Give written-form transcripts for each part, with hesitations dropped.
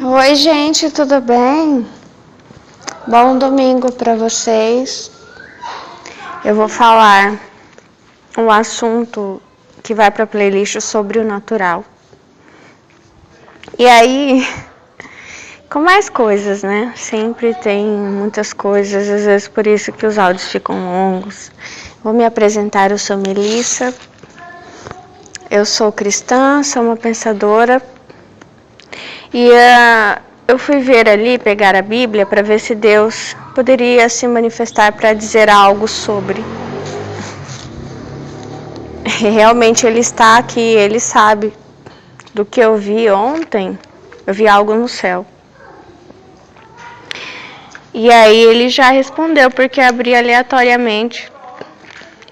Oi, gente, tudo bem? Bom domingo para vocês. Eu vou falar um assunto que vai para a playlist sobre o natural. E aí, com mais coisas, né? Sempre tem muitas coisas, às vezes por isso que os áudios ficam longos. Vou me apresentar, eu sou Melissa. Eu sou cristã, sou uma pensadora. E eu fui ver ali, pegar a Bíblia, para ver se Deus poderia se manifestar para dizer algo sobre. Realmente Ele está aqui, Ele sabe. Do que eu vi ontem, eu vi algo no céu. E aí Ele já respondeu, porque abri aleatoriamente.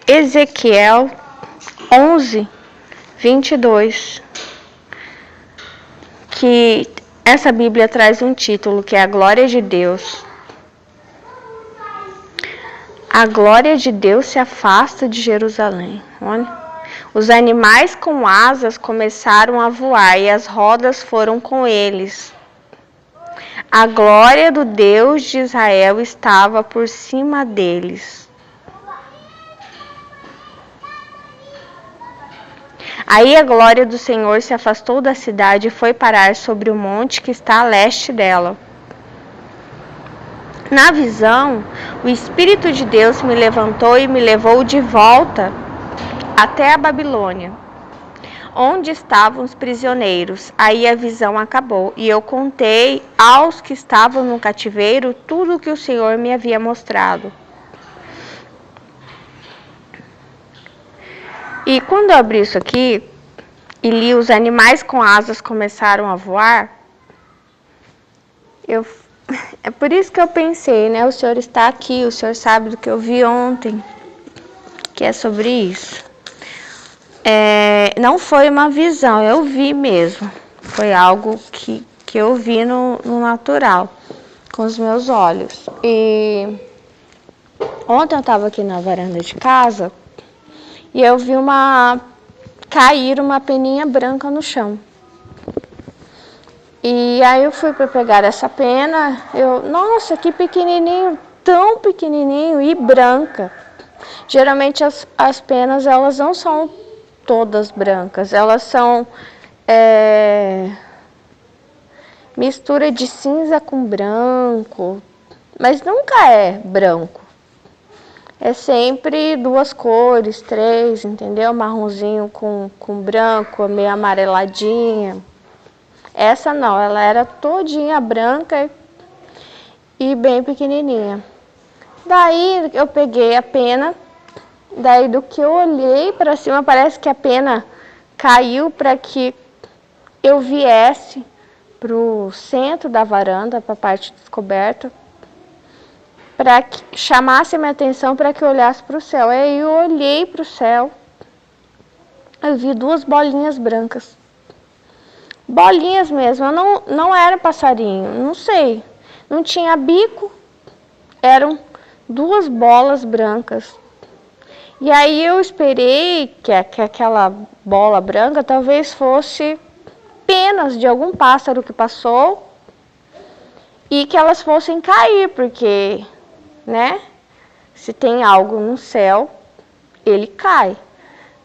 Ezequiel 11, 22. Que essa Bíblia traz um título que é a glória de Deus. A glória de Deus se afasta de Jerusalém. Olha. Os animais com asas começaram a voar e as rodas foram com eles. A glória do Deus de Israel estava por cima deles. Aí a glória do Senhor se afastou da cidade e foi parar sobre o monte que está a leste dela. Na visão, o Espírito de Deus me levantou e me levou de volta até a Babilônia, onde estavam os prisioneiros. Aí a visão acabou, e eu contei aos que estavam no cativeiro tudo o que o Senhor me havia mostrado. E quando eu abri isso aqui, e li os animais com asas começaram a voar, é por isso que eu pensei, né? O Senhor está aqui, o Senhor sabe do que eu vi ontem, que é sobre isso. Não foi uma visão, eu vi mesmo. Foi algo que eu vi no natural, com os meus olhos. E ontem eu estava aqui na varanda de casa e eu vi cair uma peninha branca no chão. E aí eu fui para pegar essa pena, nossa, que pequenininho, tão pequenininho e branca. Geralmente as penas, elas não são todas brancas, elas são mistura de cinza com branco, mas nunca é branco. É sempre duas cores, três, entendeu? Marronzinho com branco, meio amareladinha. Essa não, ela era todinha branca e bem pequenininha. Daí eu peguei a pena, daí do que eu olhei para cima, parece que a pena caiu para que eu viesse para o centro da varanda, para a parte descoberta, para que chamasse a minha atenção, para que eu olhasse para o céu. Aí eu olhei para o céu, eu vi duas bolinhas brancas. Bolinhas mesmo, não era passarinho, não sei. Não tinha bico, eram duas bolas brancas. E aí eu esperei que aquela bola branca talvez fosse penas de algum pássaro que passou e que elas fossem cair, porque, né, se tem algo no céu, ele cai,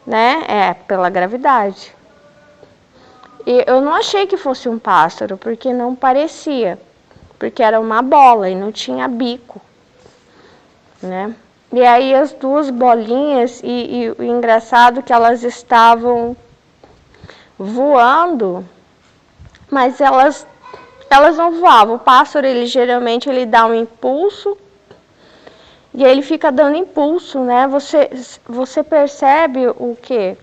né, pela gravidade. E eu não achei que fosse um pássaro, porque não parecia, porque era uma bola e não tinha bico, né. E aí as duas bolinhas, e o engraçado é que elas estavam voando, mas elas não voavam. O pássaro, ele geralmente dá um impulso e ele fica dando impulso, né? Você percebe o quê?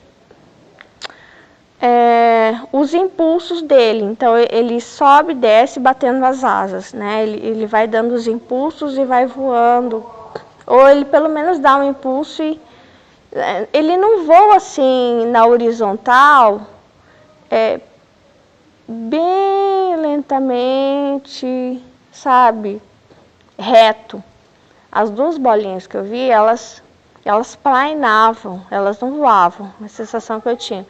Os impulsos dele. Então ele sobe e desce batendo as asas, né? Ele vai dando os impulsos e vai voando. Ou ele pelo menos dá um impulso e ele não voa assim na horizontal, bem lentamente, sabe, reto. As duas bolinhas que eu vi, elas plainavam, elas não voavam. A sensação que eu tinha,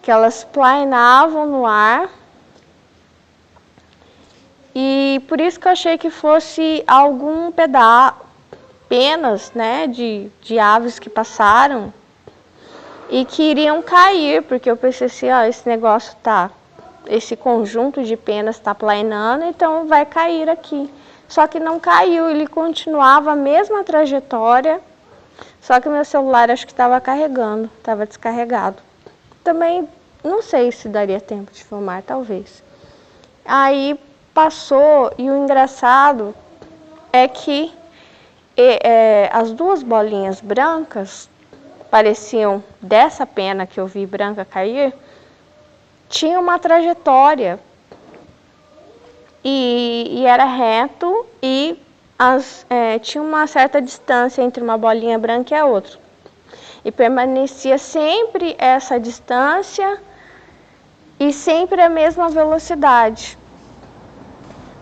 que elas plainavam no ar E por isso que eu achei que fosse algum pedaço, penas, né, de aves que passaram e que iriam cair, porque eu pensei assim, ó, esse negócio tá, esse conjunto de penas tá planeando, então vai cair aqui. Só que não caiu, ele continuava a mesma trajetória, só que meu celular acho que estava carregando, estava descarregado. Também não sei se daria tempo de filmar, talvez. Aí passou e o engraçado é que as duas bolinhas brancas, pareciam dessa pena que eu vi branca cair, tinha uma trajetória e era reto e tinha uma certa distância entre uma bolinha branca e a outra. E permanecia sempre essa distância e sempre a mesma velocidade.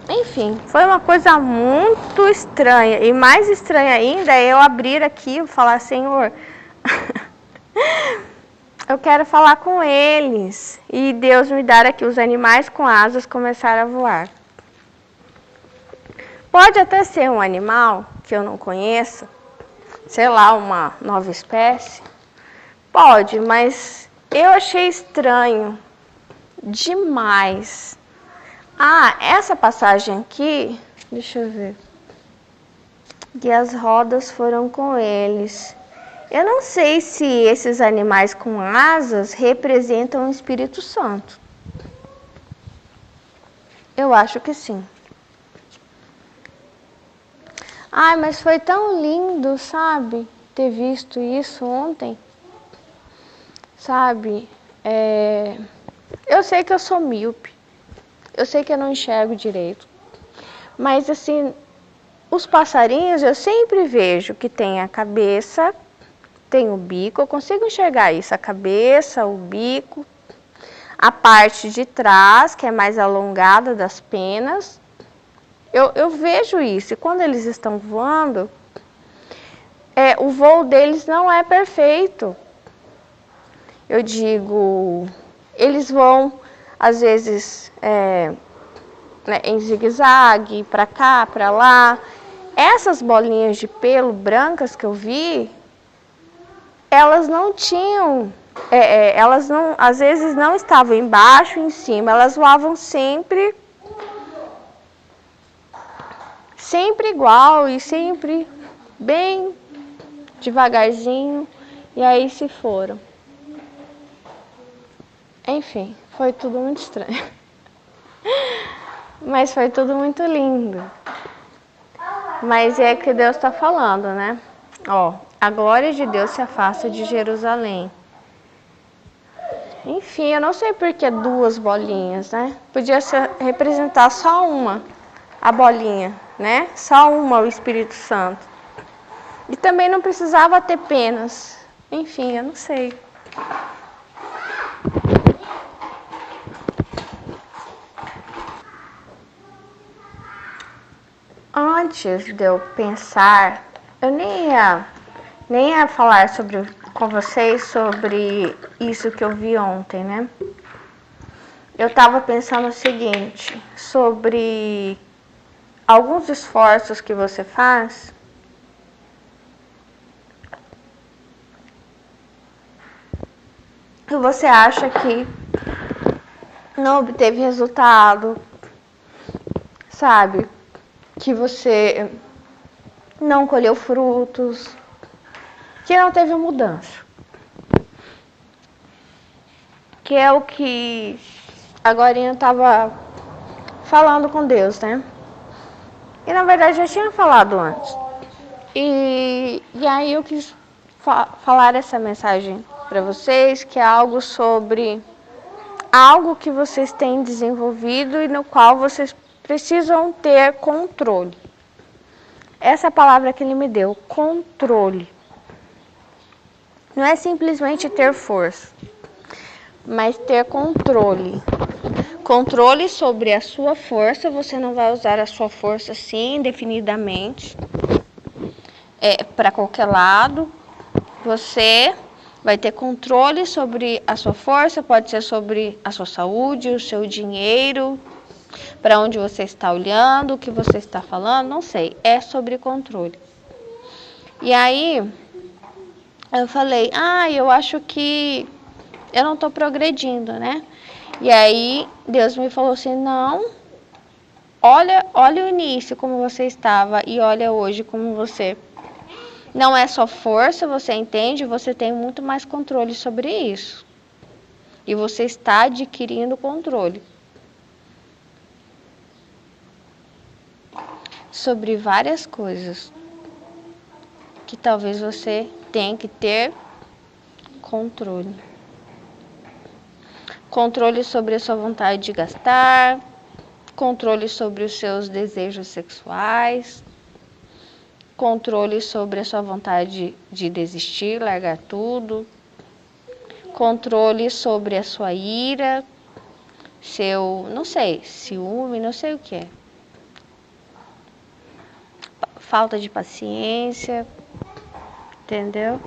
Enfim, foi uma coisa muito estranha. E mais estranha ainda é eu abrir aqui e falar, Senhor, eu quero falar com eles. E Deus me dar aqui os animais com asas começaram a voar. Pode até ser um animal que eu não conheço, sei lá, uma nova espécie. Pode, mas eu achei estranho demais. Ah, essa passagem aqui, deixa eu ver. E as rodas foram com eles. Eu não sei se esses animais com asas representam o Espírito Santo. Eu acho que sim. Ai, mas foi tão lindo, sabe? Ter visto isso ontem. Sabe? Eu sei que eu sou míope. Eu sei que eu não enxergo direito. Mas assim, os passarinhos eu sempre vejo que tem a cabeça, tem o bico, eu consigo enxergar isso, a cabeça, o bico, a parte de trás, que é mais alongada das penas. Eu vejo isso, e quando eles estão voando, o voo deles não é perfeito. Eu digo, eles vão, às vezes, em zigue-zague, para cá, para lá. Essas bolinhas de pelo brancas que eu vi, elas não tinham, elas não, às vezes não estavam embaixo, em cima, elas voavam sempre igual e sempre bem devagarzinho, e aí se foram. Enfim, foi tudo muito estranho. Mas foi tudo muito lindo. Mas é que Deus está falando, né? Ó, a glória de Deus se afasta de Jerusalém. Enfim, eu não sei por que duas bolinhas, né? Podia representar só uma, a bolinha, né? Só uma, o Espírito Santo. E também não precisava ter penas. Enfim, eu não sei. Antes de eu pensar, eu nem ia falar com vocês sobre isso que eu vi ontem, né? Eu estava pensando o seguinte, sobre alguns esforços que você faz e você acha que não obteve resultado, sabe? Que você não colheu frutos, que não teve mudança. Que é o que agora eu estava falando com Deus, né? E na verdade eu já tinha falado antes. E aí eu quis falar essa mensagem para vocês, que é algo sobre algo que vocês têm desenvolvido e no qual vocês precisam ter controle. Essa é a palavra que ele me deu, controle. Não é simplesmente ter força, mas ter controle. Controle sobre a sua força, você não vai usar a sua força assim, indefinidamente, para qualquer lado. Você vai ter controle sobre a sua força, pode ser sobre a sua saúde, o seu dinheiro, para onde você está olhando, o que você está falando, não sei. É sobre controle. E aí, eu falei, eu acho que eu não estou progredindo, né? E aí, Deus me falou assim, não, olha o início como você estava e olha hoje como você... Não é só força, você entende, você tem muito mais controle sobre isso. E você está adquirindo controle sobre várias coisas que talvez você tenha que ter controle. Controle sobre a sua vontade de gastar, controle sobre os seus desejos sexuais, controle sobre a sua vontade de desistir, largar tudo, controle sobre a sua ira, seu, não sei, ciúme, não sei o que é. Falta de paciência, entendeu?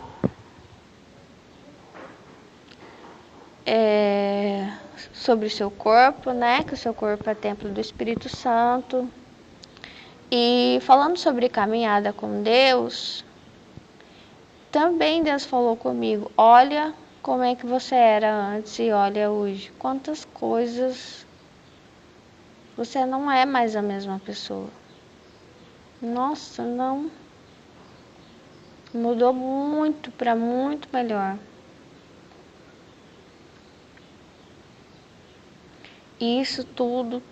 Sobre o seu corpo, né? Que o seu corpo é templo do Espírito Santo. E falando sobre caminhada com Deus, também Deus falou comigo, olha como é que você era antes e olha hoje. Quantas coisas você não é mais a mesma pessoa. Nossa, não. Mudou muito para muito melhor. E isso tudo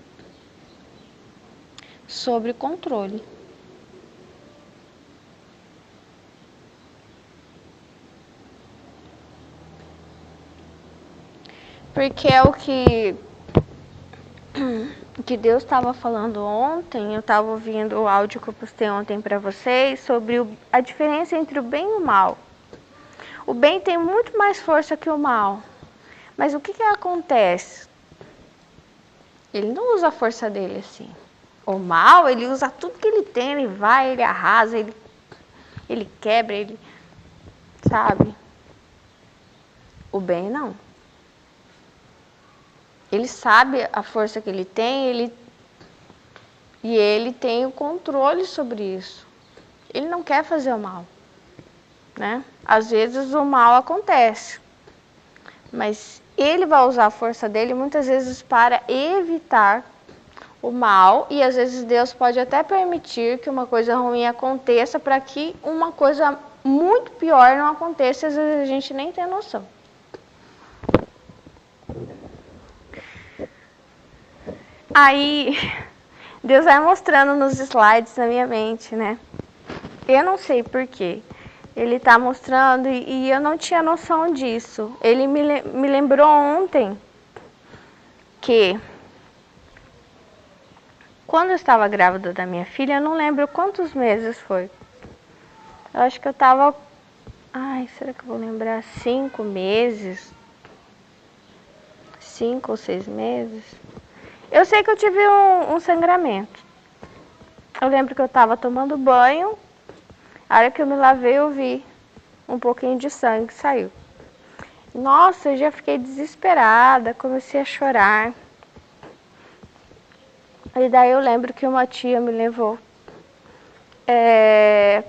sobre controle. Porque é o que Deus estava falando ontem, eu estava ouvindo o áudio que eu postei ontem para vocês sobre a diferença entre o bem e o mal. O bem tem muito mais força que o mal. Mas o que acontece? Ele não usa a força dele assim. O mal, ele usa tudo que ele tem, ele vai, ele arrasa, ele quebra, ele... Sabe? O bem não. Ele sabe a força que ele tem, e ele tem o controle sobre isso. Ele não quer fazer o mal, né? Às vezes o mal acontece, mas ele vai usar a força dele muitas vezes para evitar o mal, e às vezes Deus pode até permitir que uma coisa ruim aconteça para que uma coisa muito pior não aconteça, às vezes a gente nem tem noção. Aí, Deus vai mostrando nos slides na minha mente, né? Eu não sei porquê. Ele tá mostrando e eu não tinha noção disso. Ele me lembrou ontem que quando eu estava grávida da minha filha, eu não lembro quantos meses foi. Eu acho que eu estava... será que eu vou lembrar? 5 meses? 5 ou 6 meses? Eu sei que eu tive um sangramento. Eu lembro que eu estava tomando banho. A hora que eu me lavei, eu vi um pouquinho de sangue saiu. Nossa, eu já fiquei desesperada, comecei a chorar. E daí eu lembro que uma tia me levou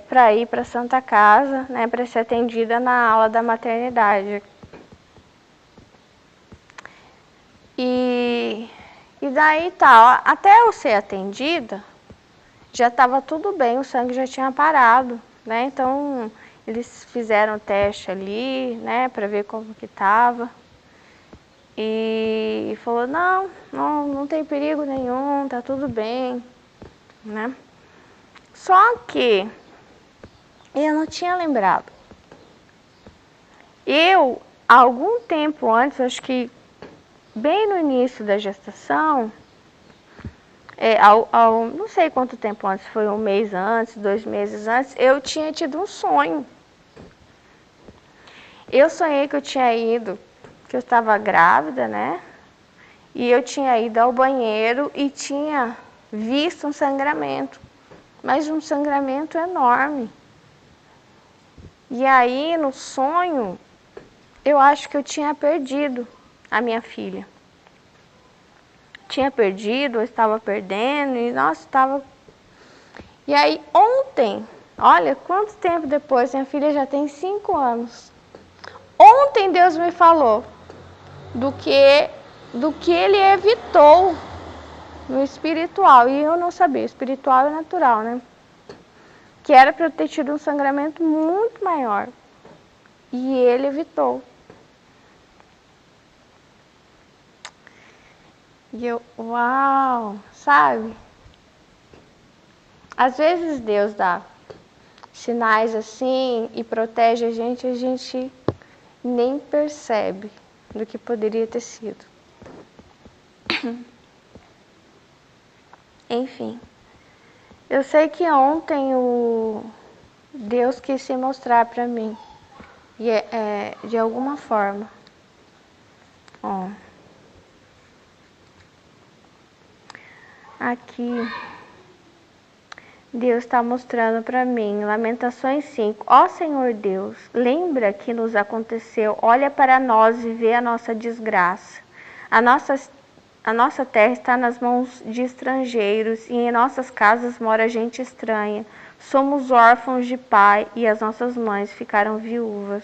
para ir para Santa Casa, né, para ser atendida na aula da maternidade. E daí tal, até eu ser atendida, já estava tudo bem, o sangue já tinha parado, né? Então eles fizeram o teste ali, né, para ver como que estava. E falou, não tem perigo nenhum, tá tudo bem, né? Só que eu não tinha lembrado. Eu, algum tempo antes, acho que bem no início da gestação, não sei quanto tempo antes, foi 1 mês antes, 2 meses antes, eu tinha tido um sonho. Eu sonhei que eu tinha ido, que eu estava grávida, né? E eu tinha ido ao banheiro e tinha visto um sangramento, mas um sangramento enorme. E aí, no sonho, eu acho que eu tinha perdido a minha filha. tinha perdido, ou estava perdendo, e nossa, estava... E aí ontem, olha quanto tempo depois, minha filha já tem 5 anos. Ontem Deus me falou do que ele evitou no espiritual, e eu não sabia, espiritual e natural, né? Que era para eu ter tido um sangramento muito maior. E ele evitou. E eu, uau, sabe? Às vezes Deus dá sinais assim e protege a gente nem percebe do que poderia ter sido. Enfim, eu sei que ontem o Deus quis se mostrar para mim, e de alguma forma. Ó, aqui Deus está mostrando para mim, Lamentações 5. Ó Senhor Deus, lembra que nos aconteceu, olha para nós e vê a nossa desgraça. A nossa terra está nas mãos de estrangeiros e em nossas casas mora gente estranha. Somos órfãos de pai e as nossas mães ficaram viúvas.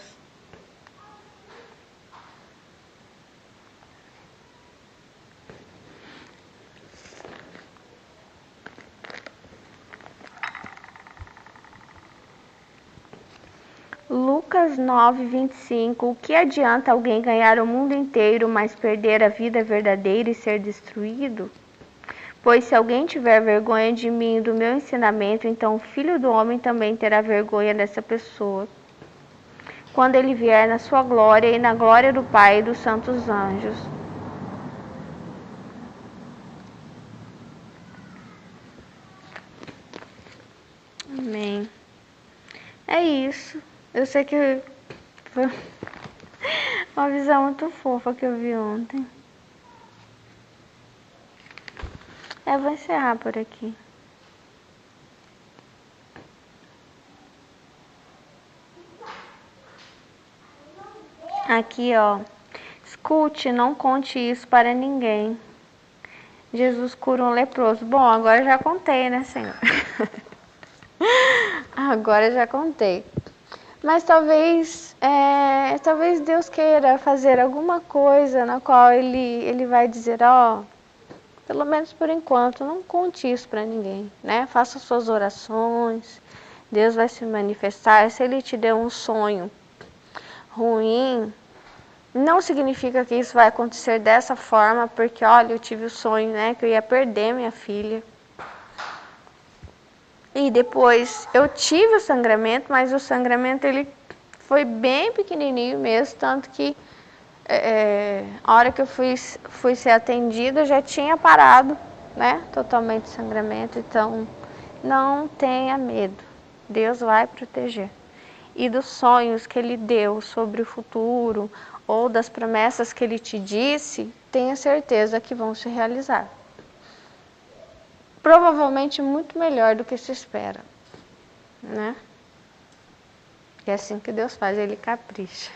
Lucas 9:25. O que adianta alguém ganhar o mundo inteiro, mas perder a vida verdadeira e ser destruído? Pois se alguém tiver vergonha de mim e do meu ensinamento, então o Filho do Homem também terá vergonha dessa pessoa, quando ele vier na sua glória e na glória do Pai e dos santos anjos. Amém. É isso. Eu sei que foi uma visão muito fofa que eu vi ontem. Eu vou encerrar por aqui. Aqui, ó. Escute, não conte isso para ninguém. Jesus cura um leproso. Bom, agora já contei, né, Senhor? Agora já contei. Mas talvez Deus queira fazer alguma coisa na qual Ele vai dizer, ó, pelo menos por enquanto, não conte isso para ninguém, né? Faça suas orações, Deus vai se manifestar. Se Ele te deu um sonho ruim, não significa que isso vai acontecer dessa forma, porque olha, eu tive o sonho, né, que eu ia perder minha filha. E depois eu tive o sangramento, mas o sangramento ele foi bem pequenininho mesmo, tanto que a hora que eu fui ser atendida já tinha parado, né, totalmente o sangramento. Então não tenha medo, Deus vai proteger. E dos sonhos que Ele deu sobre o futuro, ou das promessas que Ele te disse, tenha certeza que vão se realizar. Provavelmente muito melhor do que se espera, né? E é assim que Deus faz, Ele capricha.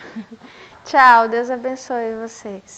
Tchau, Deus abençoe vocês.